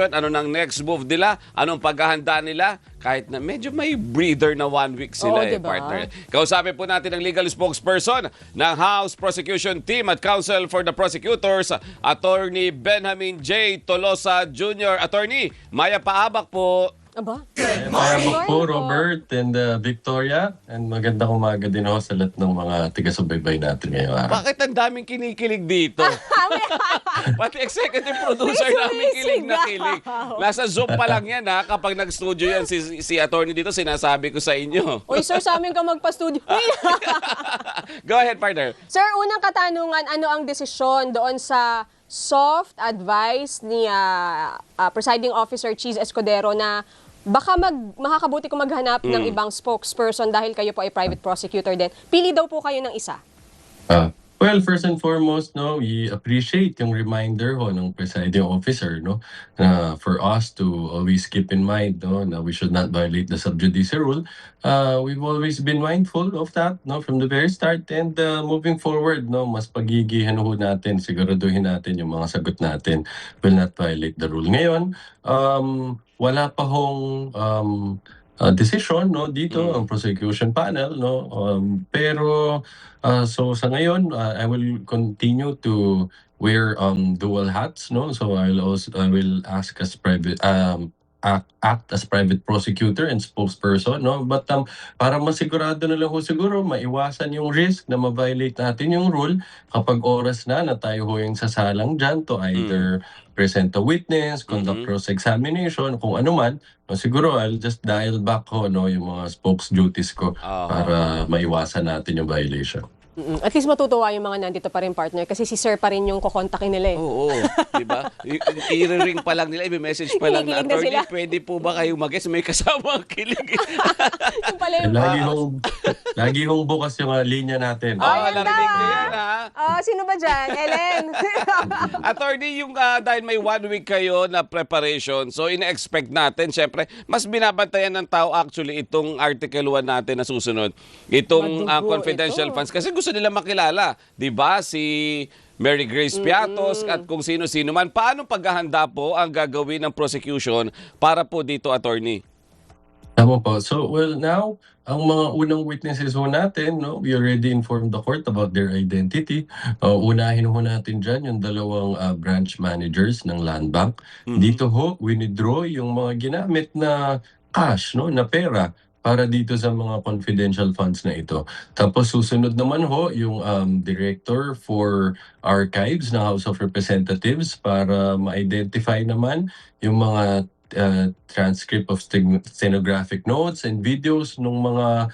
Ano nang next move nila? Anong paghahanda nila? Kahit na medyo may breather na 1 week sila Oo, diba? partner. Kausapin po natin ang legal spokesperson ng House Prosecution Team at Counsel for the Prosecutors, Attorney Benjamin J. Tolosa Jr. Attorney, Maya Paabak po. Aba? Mayabak po, Robert and Victoria. And magandang umaga din ako sa lahat ng mga tiga-subaybay natin ngayong araw. Bakit ang daming kinikilig dito? Pati executive producer May namin kilig na kilig. sumisigaw. Nasa Zoom pa lang yan ha. Kapag nag-studio yan si attorney dito, sinasabi ko sa inyo. Uy, sir, sa amin ka magpa-studio. Go ahead, partner. Sir, unang katanungan, ano ang desisyon doon sa soft advice ni Presiding Officer Cheese Escudero na baka makakabuti kung maghanap ng ibang spokesperson dahil kayo po ay private prosecutor din. Pili daw po kayo ng isa. Well, first and foremost, no, we appreciate yung reminder ho ng presiding officer, no, for us to always keep in mind, no, na we should not violate the sub judice rule. We've always been mindful of that, no, from the very start, and moving forward, no, mas pagigihan ho natin, siguraduhin natin yung mga sagot natin will not violate the rule. Ngayon, wala pa hong decision, no, dito ang prosecution panel, no, pero so sa ngayon I will continue to wear dual hats, no, so I will ask as private act as private prosecutor and spokesperson, no, but para masigurado na lang ho siguro maiwasan yung risk na ma-violate natin yung rule kapag oras na tayo ho yung sasalang dyan to either present a witness, conduct cross-examination, kung ano man, no, siguro I'll just dial back ho, no, yung mga spokes duties ko para maiwasan natin yung violation. At least matutuwa yung mga nandito pa rin, partner, kasi si sir pa rin yung kukontakin nila eh. Oo, di ba? I-ring pa lang nila, i-message pa lang na, Kinikilig na attorney, sila. pwede po ba kayong mag-guest? May kasama ang kilig. Yung pala yung... Lagi hong bukas yung linya natin. Ay, narinig ganda, ko yan, ha? Sino ba dyan? Ellen? Attorney, yung dahil may 1 week kayo na preparation, so ina-expect natin, syempre, mas binabantayan ng tao actually itong Article 1 natin na susunod. Itong Madugo confidential ito. funds. Kasi gusto nila makilala, di ba? Si Mary Grace Piatos at kung sino-sino man. Paano paghahanda po ang gagawin ng prosecution para po dito, attorney? Tama po. So, well, now, ang mga unang witnesses ho natin, no, we already informed the court about their identity. Unahin ho natin dyan yung dalawang branch managers ng Land Bank. Dito ho, winidraw yung mga ginamit na cash, no, na pera para dito sa mga confidential funds na ito. Tapos susunod naman ho yung Director for Archives ng House of Representatives para ma-identify naman yung mga transcript of stenographic notes and videos ng mga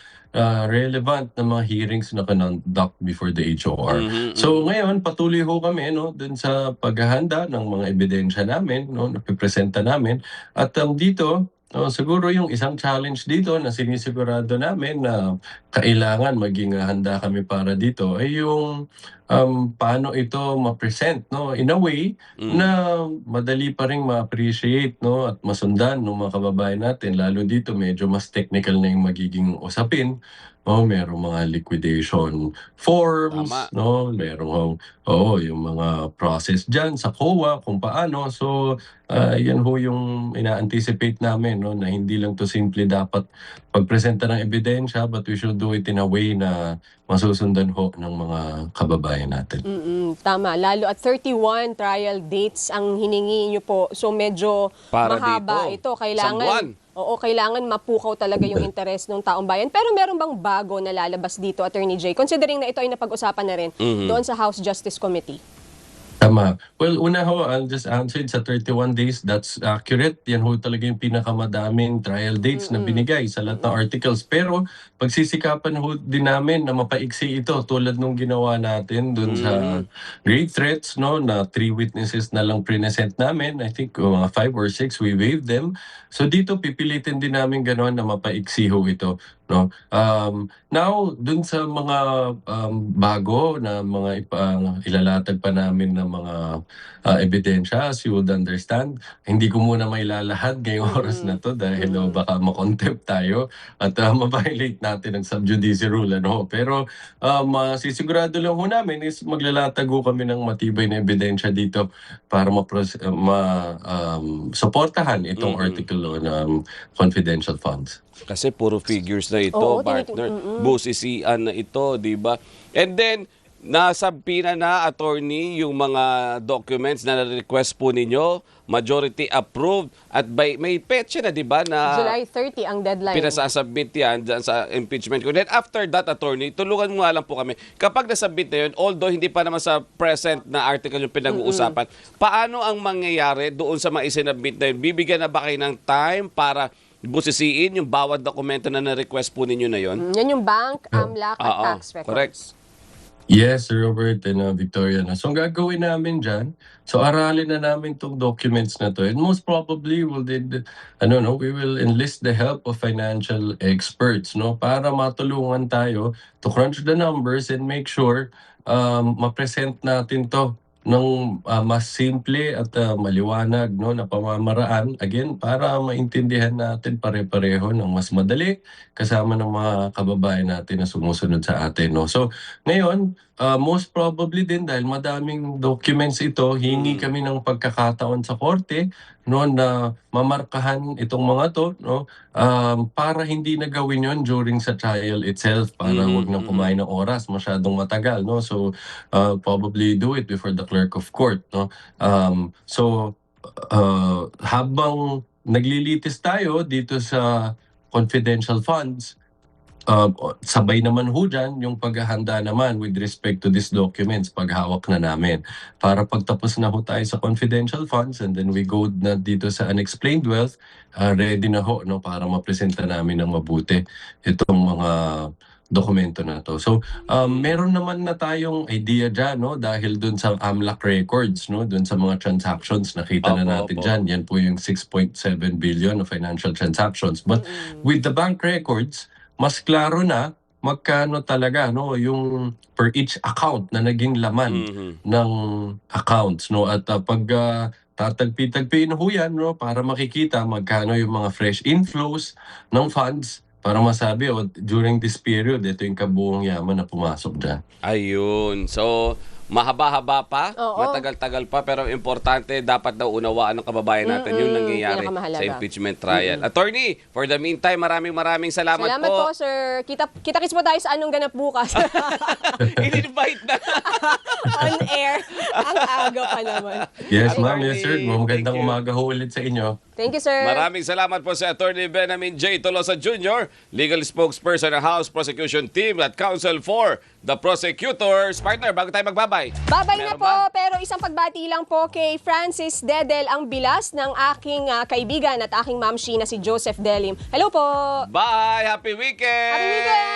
relevant na mga hearings na conduct before the HOR. So ngayon, patuloy ho kami, no, dun sa paghahanda ng mga ebidensya namin, no, napipresenta namin. At dito, siguro yung isang challenge dito na sinisigurado namin na kailangan maging handa kami para dito ay yung paano ito ma-present, no, in a way na madali pa ring ma-appreciate, no, at masundan ng mga kababayan natin. Lalo dito medyo mas technical na yung magiging usapin. Merong mga liquidation forms, no, merong yung mga process dyan sa COA kung paano. So yan ho yung ina-anticipate namin, no, na hindi lang to simple dapat pagpresenta ng ebidensya, but we should do it in a way na masusundan ho ng mga kababayan natin. Tama, lalo at 31 trial dates ang hiningi niyo po. So medyo Para mahaba dito, ito. isang buwan. Kailangan mapukaw talaga yung interes ng taong bayan. Pero meron bang bago na lalabas dito, Attorney J? Considering na ito ay napag-usapan na rin doon sa House Justice Committee. Tama. Well, una ho, I'll just answer sa 31 days. That's accurate. Yan ho talaga yung pinakamadaming trial dates na binigay sa lahat ng articles. Pero pagsisikapan ho din namin na mapaiksi ito tulad nung ginawa natin dun sa grave threats, no, na 3 witnesses na lang present namin. I think mga 5 or 6 we waived them. So dito pipilitin din namin gano'n na mapaiksi ho ito. no? Now, dun sa mga bago na mga ilalatag pa namin na mga ebidensya, as you would understand, hindi ko muna mailalahad ngayong oras na to dahil baka makontempt tayo at ma-violate natin ang subjudice rule. Ano? Pero masisigurado lang ho namin is maglalatag ho kami ng matibay na ebidensya dito para suportahan itong article on confidential funds. Kasi puro figures na ito, Oo, partner. Busisian na ito, di ba? And then, nasabpina na, attorney, yung mga documents na request po ninyo, majority approved, at may petsa na, di ba, na July 30 ang deadline. pinasasubmit yan dyan sa impeachment court. Then after that, attorney, tulungan mo nga lang po kami. Kapag nasubmit na yun, although hindi pa naman sa present na article yung pinag-uusapan, paano ang mangyayari doon sa mga isinubmit na yun? Bibigyan na ba kayo ng time para busisiin yung bawat dokumento na na-request po ninyo na yun? Yan yung bank, AMLAC, at Oo, tax records. correct. Yes, Sir Robert and Victoria. So, ang gagawin namin dyan, so aralin na namin itong documents na to. And most probably, we will enlist the help of financial experts, no, para matulungan tayo to crunch the numbers and make sure ma-present natin to ng mas simple at maliwanag, no, na pamamaraan, again, para maintindihan natin pare-pareho ng mas madali kasama ng mga kababayan natin na sumusunod sa atin. No? So, ngayon, most probably din dahil madaming documents ito, hingi kami ng pagkakataon sa korte, no, na mamarkahan itong mga to, no, para hindi na gawin yon during sa trial itself, para wag nang kumain ng oras, masyadong matagal. No? So, probably do it before the clerk of court. No? Habang naglilitis tayo dito sa confidential funds, sabay naman ho dyan yung paghahanda naman with respect to these documents, paghawak na namin. Para pagtapos na ho tayo sa confidential funds and then we go na dito sa unexplained wealth, ready na ho, no, para mapresenta namin ng mabuti itong mga dokumento na to. So, meron naman na tayong idea dyan, no, dahil dun sa AMLAC records, no, dun sa mga transactions, nakita na natin dyan. Yan po yung 6.7 billion of financial transactions. But with the bank records, mas klaro na magkano talaga, no, yung per each account na naging laman ng accounts, no, at pag tatagpi-tagpiin ho yan, no, para makikita magkano yung mga fresh inflows ng funds para masabi during this period ito yung kabuong yaman na pumasok dyan. Ayun. So, mahaba-haba pa, Oo. matagal-tagal pa, pero importante, dapat daw unawaan ng kababayan natin yung nangyayari pinakamahalaga. sa impeachment trial. Attorney, for the meantime, maraming salamat Salamat po, sir. Kita-kits po tayo sa anong ganap bukas. In-invite na. On air. Ang aga pa naman. Yes, ma'am. Attorney, Yes, sir. Magandang thank you. umaga ho ulit sa inyo. Thank you, sir. Maraming salamat po sa Attorney Benjamin J. Tolosa Jr., legal spokesperson ng House Prosecution Team at Counsel for the Prosecutors. Partner, bago tayo magbabay. Babay na meron po, ba? pero isang pagbati lang po kay Francis Dedel ang bilas ng aking kaibigan at aking mamshi na si Joseph Delim. Hello po! Bye! Happy weekend! Happy weekend!